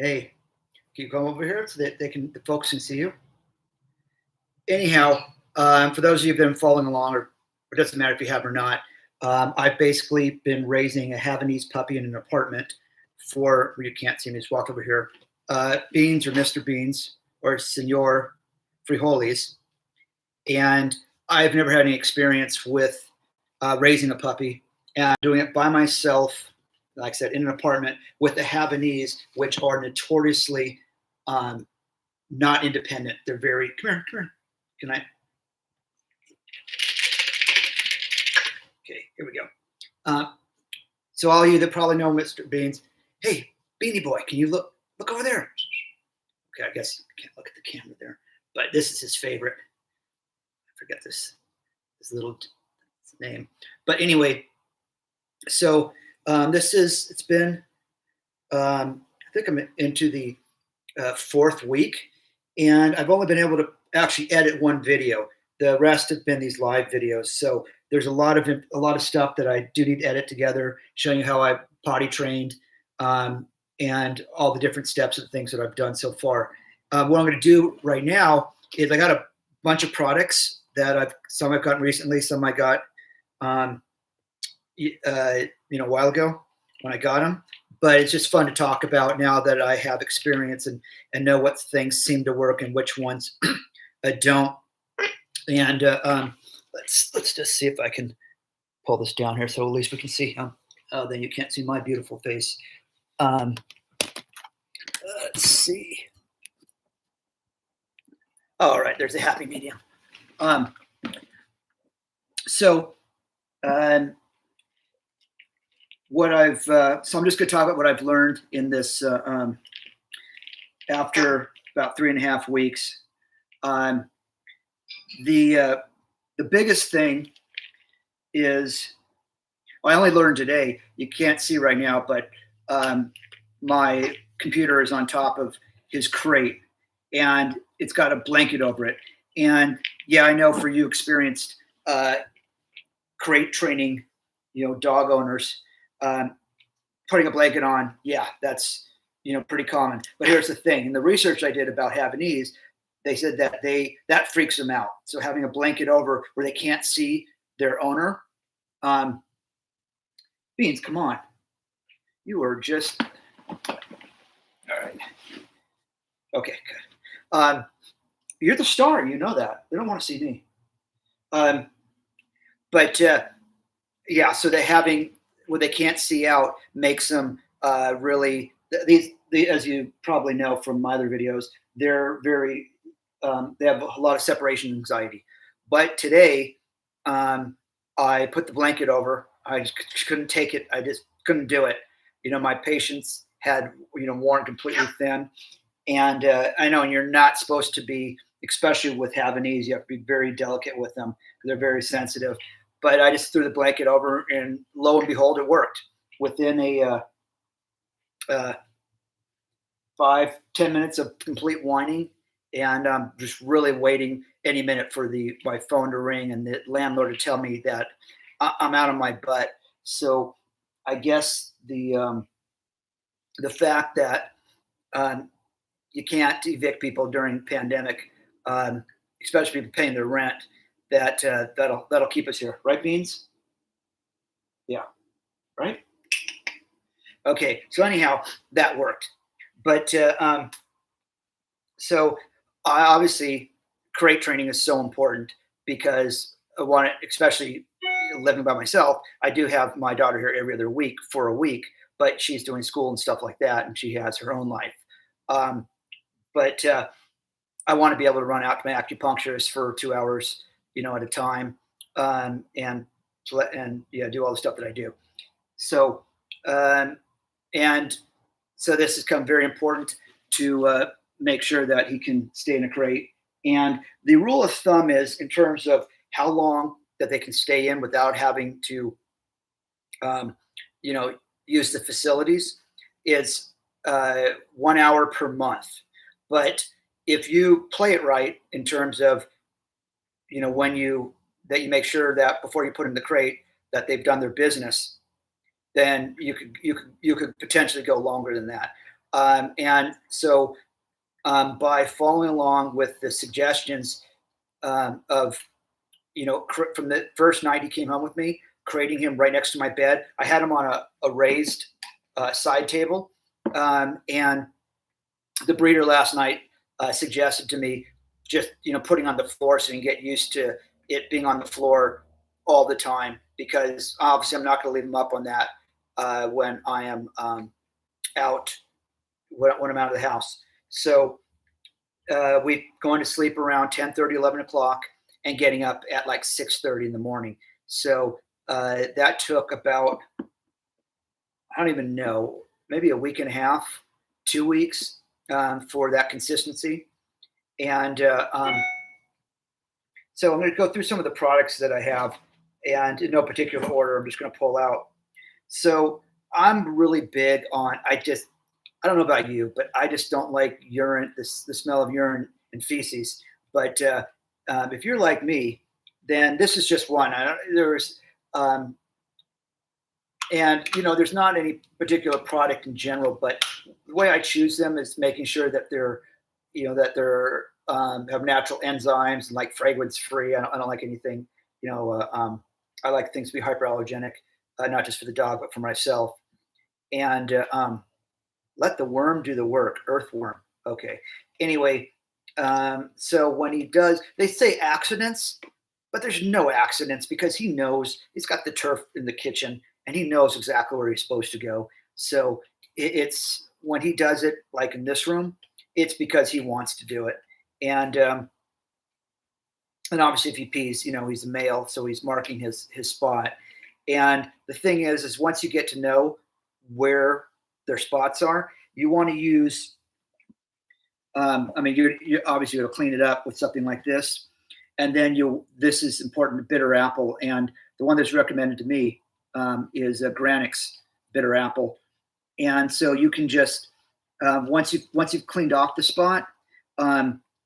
Hey, can you come over here so that the folks can see you? Anyhow, for those of you who've been following along, or it doesn't matter if you have or not, I've basically been raising a Havanese puppy in an apartment for, well, you can't see me, just walk over here, Beans or Mr. Beans or Senor Frijoles. And I've never had any experience with raising a puppy and doing it by myself, like I said, in an apartment with the Havanese, which are notoriously not independent. They're very, come here. Can I? Okay, here we go. So all you that probably know Mr. Beans, hey, Beanie Boy, can you look over there? Okay, I guess I can't look at the camera there, but this is his favorite. I forget this little name, but anyway, so it's been, I think I'm into the fourth week, and I've only been able to actually edit one video. The rest have been these live videos. So there's a lot of stuff that I do need to edit together, showing you how I potty trained, and all the different steps and things that I've done so far. What I'm going to do right now is I got a bunch of products that some I've gotten recently, some I got a while ago when I got them. But it's just fun to talk about now that I have experience and know what things seem to work and which ones don't. And let's just see if I can pull this down here so at least we can see him. Then you can't see my beautiful face. Let's see. All right, there's a happy medium. What I've so I'm just going to talk about what I've learned in this after about 3.5 weeks. The biggest thing is, I only learned today. You can't see right now, but my computer is on top of his crate, and it's got a blanket over it. And yeah, I know for you experienced crate training, dog owners, putting a blanket on, yeah, that's pretty common. But here's the thing: in the research I did about Havanese, they said that freaks them out. So having a blanket over where they can't see their owner. Beans, come on, you are just all right. Okay, good. You're the star, you know that. They don't want to see me. But yeah, so having what they can't see out makes them really, as you probably know from my other videos, they're very, they have a lot of separation anxiety. But today, I put the blanket over. I just couldn't take it. I just couldn't do it. My patients had, worn completely thin. And I know you're not supposed to be, especially with Havanese, you have to be very delicate with them. They're very sensitive. But I just threw the blanket over, and lo and behold, it worked. Within a 5-10 minutes of complete whining, and I'm just really waiting any minute for my phone to ring and the landlord to tell me that I'm out of my butt. So I guess the fact that you can't evict people during pandemic, especially people paying their rent, that'll keep us here, right, Beans? Yeah, right. Okay, so anyhow, that worked, but so obviously crate training is so important because I want it, especially living by myself. I do have my daughter here every other week for a week, but she's doing school and stuff like that, and she has her own life. But I want to be able to run out to my acupuncturist for 2 hours, at a time, and do all the stuff that I do. So, and so this has become very important to make sure that he can stay in a crate. And the rule of thumb is, in terms of how long that they can stay in without having to, use the facilities, is 1 hour per month. But if you play it right in terms of, when you make sure that before you put in the crate that they've done their business, then you could potentially go longer than that. And so by following along with the suggestions of, from the first night he came home with me, creating him right next to my bed, I had him on a raised side table. And the breeder last night suggested to me just, putting on the floor so you can get used to it being on the floor all the time, because obviously I'm not going to leave him up on that when I am out, when I'm out of the house. So we going to sleep around 10:30, 11 o'clock, and getting up at like 6:30 in the morning. So that took about, I don't even know, maybe a week and a half, 2 weeks for that consistency. And so I'm going to go through some of the products that I have, and in no particular order, I'm just going to pull out. So I'm really big on, I don't know about you, but I just don't like urine, the smell of urine and feces. But if you're like me, then this is just one. There's there's not any particular product in general, but the way I choose them is making sure that they're have natural enzymes and like fragrance free. I don't like anything, I like things to be hyperallergenic, not just for the dog, but for myself. And let the worm do the work, earthworm. Okay. Anyway, so when he does, they say accidents, but there's no accidents because he knows he's got the turf in the kitchen and he knows exactly where he's supposed to go. So it's when he does it, like in this room, it's because he wants to do it. And obviously if he pees, he's a male, so he's marking his spot. And the thing is once you get to know where their spots are, you want to use, you're obviously going to clean it up with something like this. And then this is important, bitter apple. And the one that's recommended to me is a Granix bitter apple. And so you can just, once you've cleaned off the spot,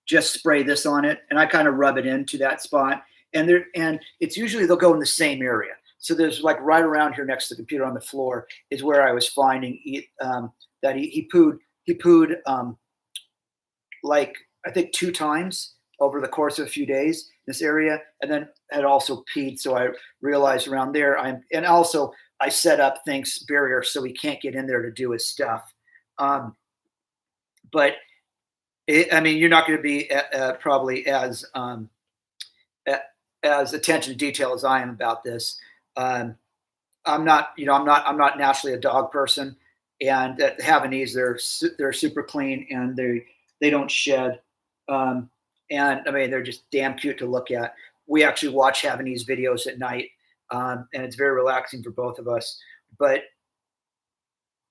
just spray this on it. And I kind of rub it into that spot. And it's usually they'll go in the same area. So there's like right around here next to the computer on the floor is where I was finding that he pooed like I think 2 times over the course of a few days in this area, and then had also peed. So I realized around there and also I set up things barrier so he can't get in there to do his stuff. But you're not going to be probably as attention to detail as I am about this. I'm not naturally a dog person, and at Havanese they're super clean and they don't shed, and they're just damn cute to look at. We actually watch Havanese videos at night, and it's very relaxing for both of us. But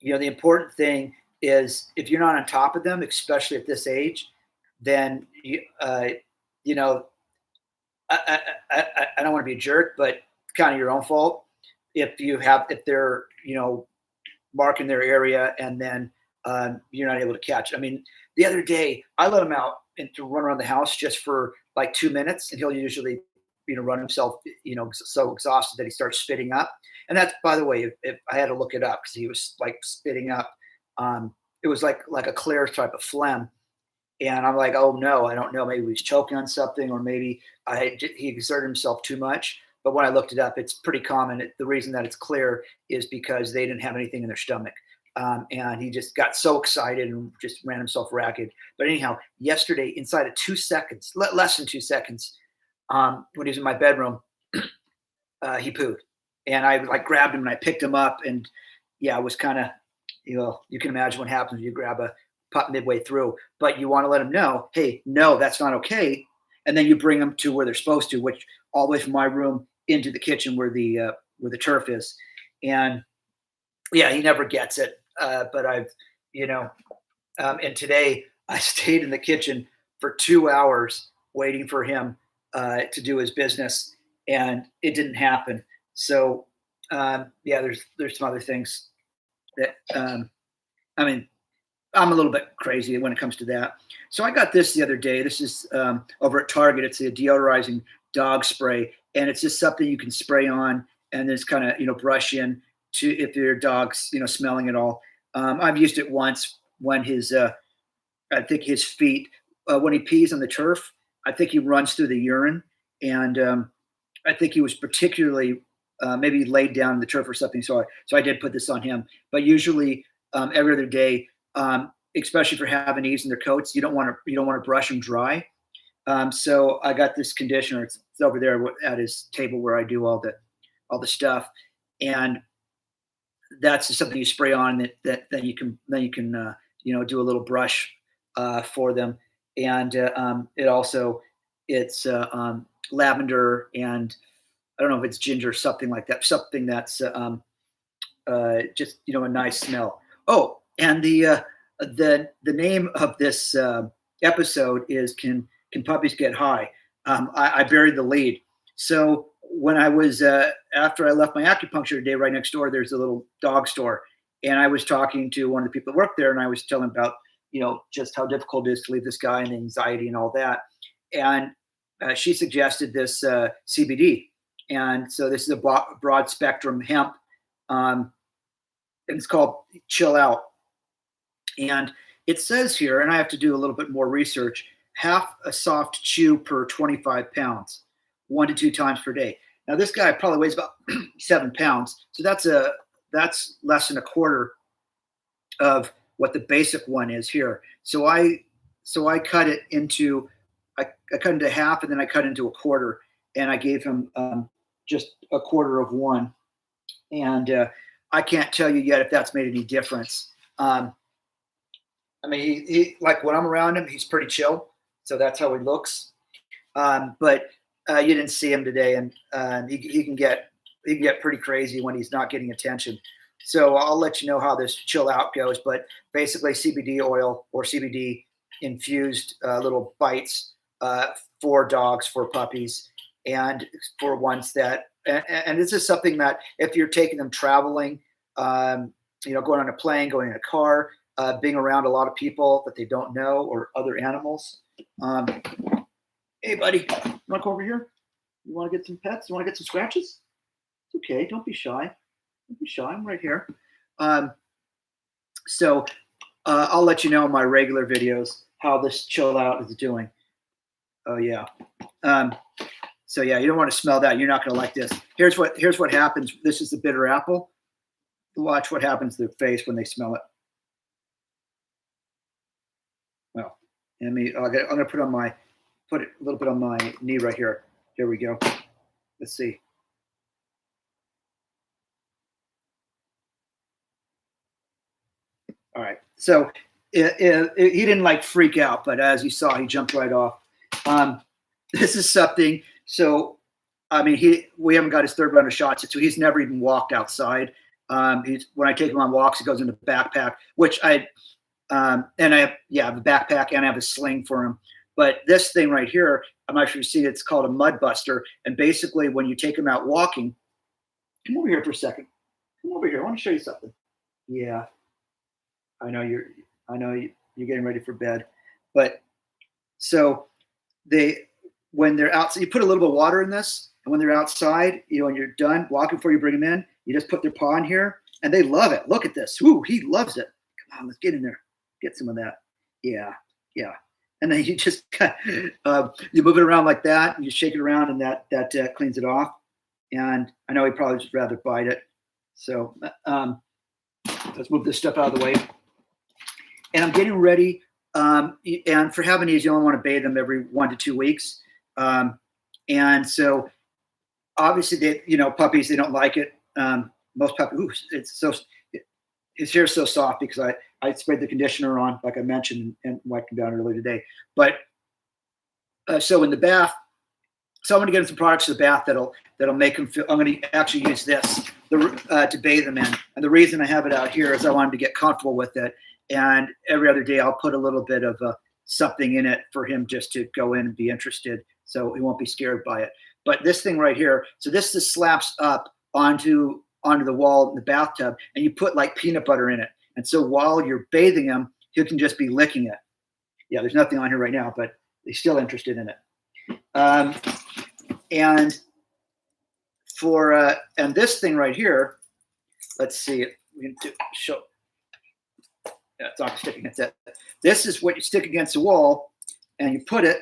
the important thing is if you're not on top of them, especially at this age, then I don't want to be a jerk, but kind of your own fault if they're marking their area and then you're not able to catch it. The other day I let him out and to run around the house just for like 2 minutes, and he'll usually run himself so exhausted that he starts spitting up. And that's, by the way, if I had to look it up because he was like spitting up, it was like a clear type of phlegm. And I'm like, oh no, I don't know. Maybe he was choking on something, or maybe he exerted himself too much. But when I looked it up, it's pretty common. The reason that it's clear is because they didn't have anything in their stomach. And he just got so excited and just ran himself ragged. But anyhow, yesterday, inside of 2 seconds, less than 2 seconds, when he was in my bedroom, he pooed. And I like grabbed him and I picked him up. And yeah, it was kind of, you can imagine what happens when you grab a pup midway through. But you want to let them know, hey, no, that's not okay. And then you bring them to where they're supposed to, which all the way from my room into the kitchen where the turf is. And yeah, he never gets it. But I've, and today I stayed in the kitchen for 2 hours waiting for him to do his business, and it didn't happen. So there's some other things that I'm a little bit crazy when it comes to that. So I got this the other day. This is over at Target. It's a deodorizing dog spray, and it's just something you can spray on and just kind of brush in to if your dog's smelling at all. I've used it once when his I think his feet when he pees on the turf, I think he runs through the urine, and I think he was particularly maybe laid down in the turf or something. So I did put this on him. But usually every other day, especially for Havanese in their coats, you don't want to brush them dry. So I got this conditioner. It's over there at his table where I do all the stuff, and that's just something you spray on that you can do a little brush for them, and it's lavender, and I don't know if it's ginger, something like that, something that's just a nice smell. Oh, and the name of this episode is Can Puppies Get High? I buried the lead. So when I was after I left my acupuncture today, right next door, there's a little dog store, and I was talking to one of the people that work there, and I was telling about just how difficult it is to leave this guy and the anxiety and all that, and she suggested this CBD, and so this is a broad spectrum hemp, and it's called Chill Out, and it says here, and I have to do a little bit more research, half a soft chew per 25 pounds, 1 to 2 times per day. Now this guy probably weighs about 7 pounds, so that's less than a quarter of what the basic one is here. So I cut it into I cut into half, and then I cut into a quarter, and I gave him just a quarter of one, and I can't tell you yet if that's made any difference. I mean, he like when I'm around him, he's pretty chill, so that's how he looks. But you didn't see him today, and he can get pretty crazy when he's not getting attention. So I'll let you know how this Chill Out goes. But basically, CBD oil or CBD infused little bites for dogs, for puppies, and for ones that. And this is something that if you're taking them traveling, going on a plane, going in a car, being around a lot of people that they don't know or other animals. Hey, buddy, you want to come over here? You want to get some pets? You want to get some scratches? It's okay. Don't be shy. Don't be shy. I'm right here. So I'll let you know in my regular videos how this Chill Out is doing. Oh, yeah. So, yeah, you don't want to smell that. You're not going to like this. Here's what happens. This is the bitter apple. Watch what happens to their face when they smell it. Well, I'm going to put it a little bit on my knee right here. Here we go. Let's see. All right. So he didn't like freak out, but as you saw, he jumped right off. This is something. So, I mean, we haven't got his third round of shots yet, so he's never even walked outside. When I take him on walks, he goes in the backpack, which and I have a backpack, and I have a sling for him. But this thing right here, I'm not sure you see it, it's called a mud buster. And basically, when you take him out walking, come over here for a second. Come over here. I want to show you something. Yeah, I know you're getting ready for bed, but so when they're outside, you put a little bit of water in this, and when they're outside, and you're done walking before you bring them in, you just put their paw in here, and they love it. Look at this. Woo, he loves it. Come on, let's get in there. Get some of that. Yeah. And then you just you move it around like that, and you shake it around, and that cleans it off. And I know he'd probably just rather bite it. So let's move this stuff out of the way. And I'm getting ready. And for Havanese, you only want to bathe them every 1 to 2 weeks. And so obviously, puppies, they don't like it. Most puppies, his hair's so soft because I sprayed the conditioner on, like I mentioned, and wiped him down earlier today. But so in the bath, so I'm going to get him some products to the bath that'll make him feel. I'm going to actually use this to bathe him in. And the reason I have it out here is I want him to get comfortable with it. And every other day, I'll put a little bit of something in it for him just to go in and be interested, so he won't be scared by it. But this thing right here, so this just slaps up onto the wall in the bathtub, and you put like peanut butter in it. And so while you're bathing him, he can just be licking it. Yeah, there's nothing on here right now, but he's still interested in it. And this thing right here, let's see, we can show. Yeah, it's not gonna stick against it. This is what you stick against the wall, and you put it.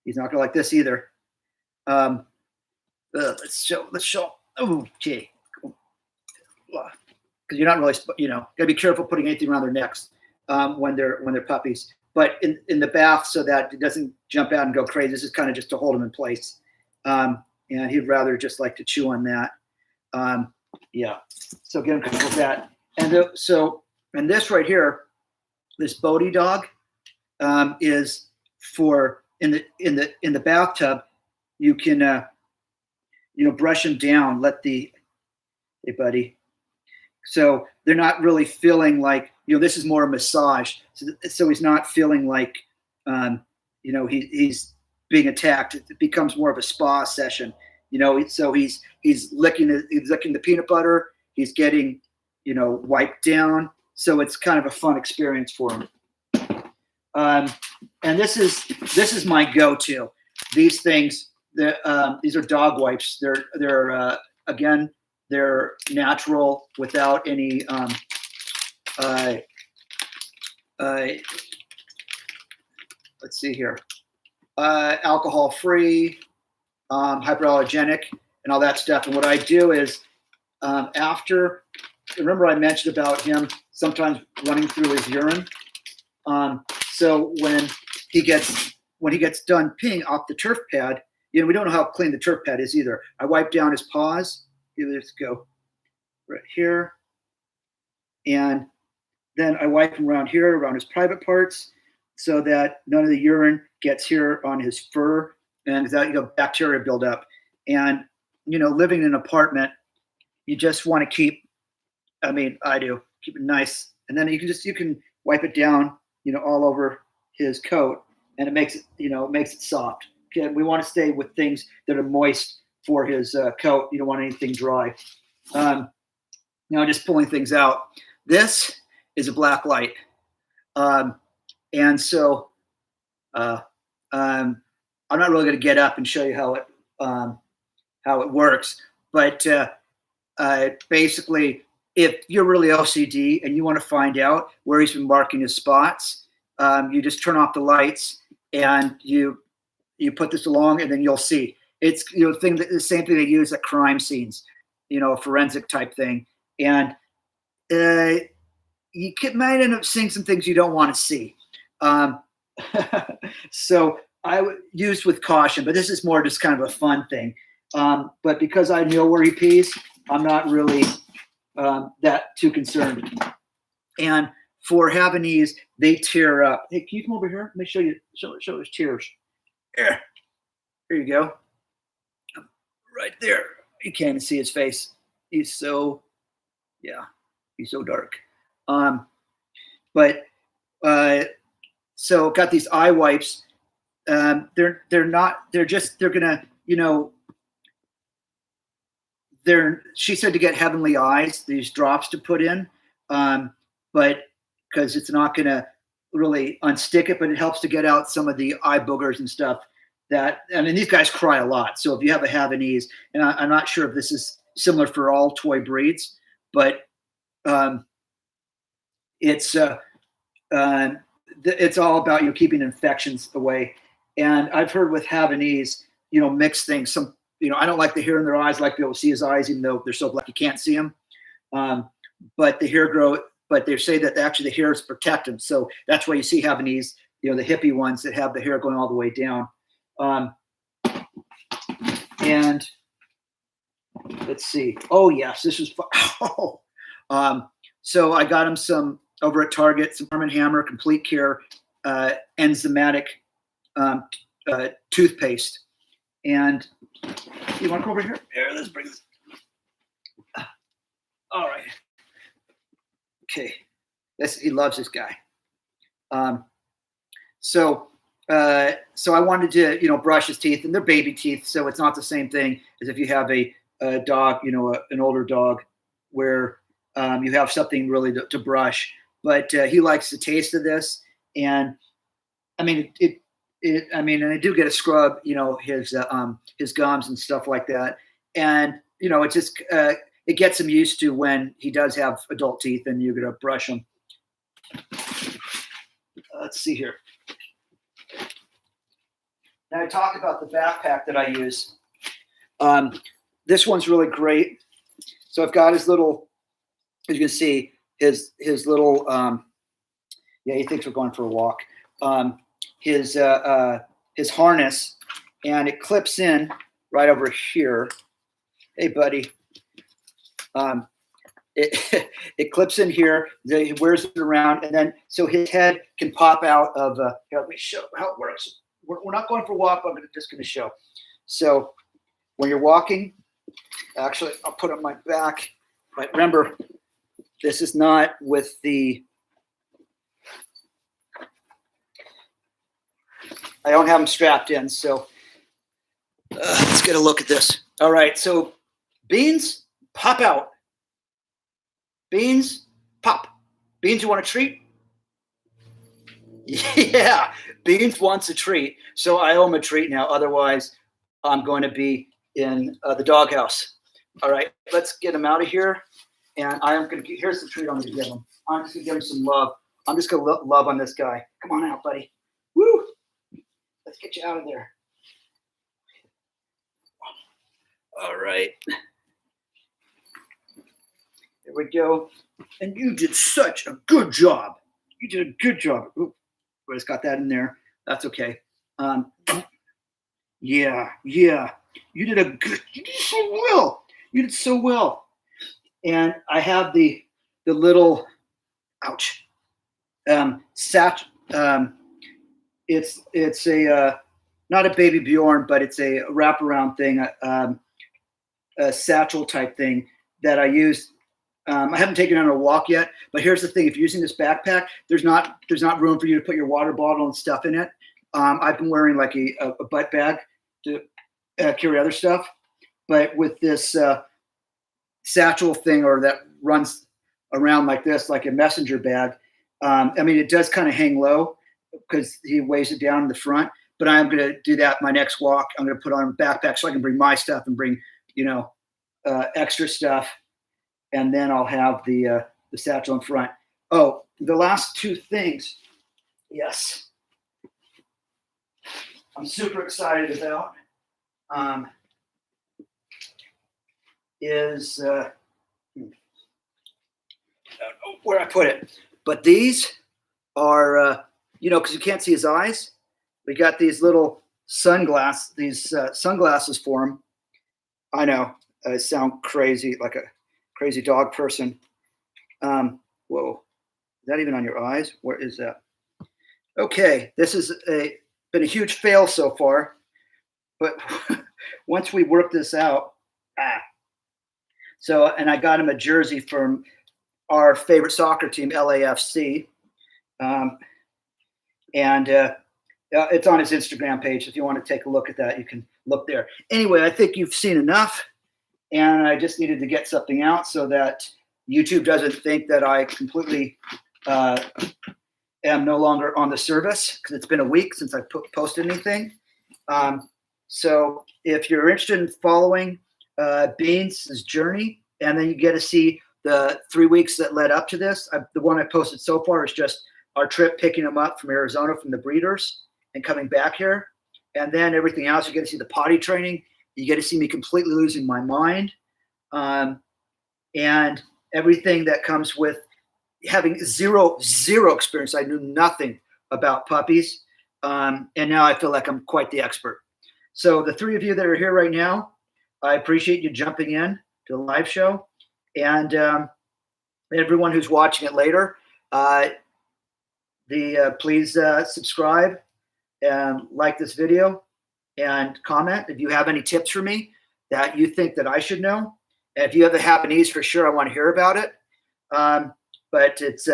He's not gonna like this either. Let's show. Oh, okay. Because you're not really, gotta be careful putting anything around their necks when they're puppies. But in the bath, so that it doesn't jump out and go crazy. This is kind of just to hold them in place. And he'd rather just like to chew on that. Yeah. So get him comfortable with that. And this right here, this Bodie dog, is for in the bathtub. You can brush him down. Hey buddy. So they're not really feeling like, this is more a massage. So he's not feeling like, he's being attacked. It becomes more of a spa session, so he's licking the peanut butter. He's getting, wiped down. So it's kind of a fun experience for him. And this is my go-to. These things, these are dog wipes. They're again, they're natural without any let's see here, alcohol free, hyperallergenic, and all that stuff. And what I do is remember I mentioned about him sometimes running through his urine. So when he gets done peeing off the turf pad, we don't know how clean the turf pad is either. I wipe down his paws. Let's go right here. And then I wipe him around here, around his private parts, so that none of the urine gets here on his fur and that bacteria build up. And, living in an apartment, you just want to keep it nice. And then you can wipe it down, all over his coat, and it makes it soft. Okay, we want to stay with things that are moist for his coat. You don't want anything dry. Now just pulling things out. This is a black light. And so I'm not really going to get up and show you how it works. But basically, if you're really OCD and you want to find out where he's been marking his spots, you just turn off the lights and you put this along, and then you'll see. It's the same thing they use at crime scenes, a forensic type thing, and you might end up seeing some things you don't want to see. So I would use with caution, but this is more just kind of a fun thing. But because I know where he pees, I'm not really that too concerned. And for Havanese, they tear up. Hey, can you come over here? Let me show you. Show his tears. There you go. Right there. You can't even see his face. He's so dark. So got these eye wipes. She said to get heavenly eyes, these drops to put in, but because it's not going to really unstick it, but it helps to get out some of the eye boogers and stuff. These guys cry a lot. So if you have a Havanese, and I'm not sure if this is similar for all toy breeds, but it's all about keeping infections away. And I've heard with Havanese, mixed things. Some, I don't like the hair in their eyes. I like to be able to see his eyes, even though they're so black you can't see them. But the hair grow. But they say that actually the hairs protect them. So that's why you see Havanese, the hippie ones that have the hair going all the way down. And let's see. Oh yes, this is fun. So I got him some over at Target, some Arm & Hammer Complete Care enzymatic toothpaste. And you want to come over here? Here, let's bring this. All right. Okay. He loves this guy. So I wanted to, brush his teeth, and they're baby teeth, so it's not the same thing as if you have a dog, an older dog, where you have something really to brush. But he likes the taste of this, and I mean, and I do get a scrub, his gums and stuff like that, and it just it gets him used to when he does have adult teeth, and you're gonna brush him. let's see here. Now I talk about the backpack that I use. This one's really great. So I've got his little, as you can see, his little, yeah, he thinks we're going for a walk. His harness, and it clips in right over here. Hey, buddy. It clips in here. He wears it around, and then so his head can pop out of. Here, let me show how it works. We're not going for a walk. I'm just going to show. So when you're walking, actually, I'll put on my back. But remember, this is not with the. I don't have them strapped in, so let's get a look at this. All right, so Beans, pop out. Beans, pop. Beans, you want a treat? Yeah, Beans wants a treat, so I owe him a treat now. Otherwise, I'm going to be in the doghouse. All right, let's get him out of here. And I am going to. Here's the treat I'm going to give him. I'm just going to give him some love. I'm just going to love on this guy. Come on out, buddy. Woo! Let's get you out of there. All right. There we go. And you did such a good job. You did a good job. Oop, I just got that in there. That's okay. Yeah. You did you did so well. You did so well. And I have the little, ouch, it's a not a baby Bjorn, but it's a wraparound thing, a satchel type thing that I use. I haven't taken it on a walk yet, but here's the thing: if you're using this backpack, there's not room for you to put your water bottle and stuff in it. I've been wearing like a butt bag to carry other stuff, but with this satchel thing, or that runs around like this, like a messenger bag. I mean, it does kind of hang low because he weighs it down in the front, but I'm going to do that my next walk. I'm going to put on a backpack so I can bring my stuff and bring, extra stuff. And then I'll have the satchel in front. Oh, the last two things. Yes. I'm super excited about is I don't know where I put it, but these are, because you can't see his eyes. We got these little sunglasses for him. I know I sound crazy, like a crazy dog person. Whoa, is that even on your eyes? Where is that? Okay, this has been a huge fail so far, but once we work this out, so, and I got him a jersey from our favorite soccer team, LAFC. It's on his Instagram page. If you want to take a look at that, you can look there. Anyway, I think you've seen enough. And I just needed to get something out so that YouTube doesn't think that I completely am no longer on the service, because it's been a week since I posted anything. So if you're interested in following Beans' journey, and then you get to see the 3 weeks that led up to this, the one I posted so far is just our trip picking him up from Arizona from the breeders and coming back here. And then everything else, you get to see the potty training. You get to see me completely losing my mind, and everything that comes with having zero experience. I knew nothing about puppies, and now I feel like I'm quite the expert. So the three of you that are here right now, I appreciate you jumping in to the live show, and everyone who's watching it later, please subscribe and like this video. And comment if you have any tips for me that you think that I should know. And if you have the Japanese, for sure, I want to hear about it. But it's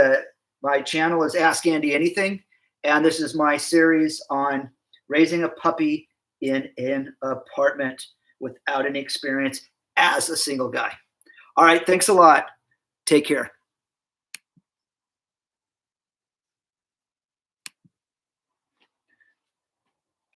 my channel is Ask Andy Anything, and this is my series on raising a puppy in an apartment without any experience as a single guy. All right, thanks a lot. Take care.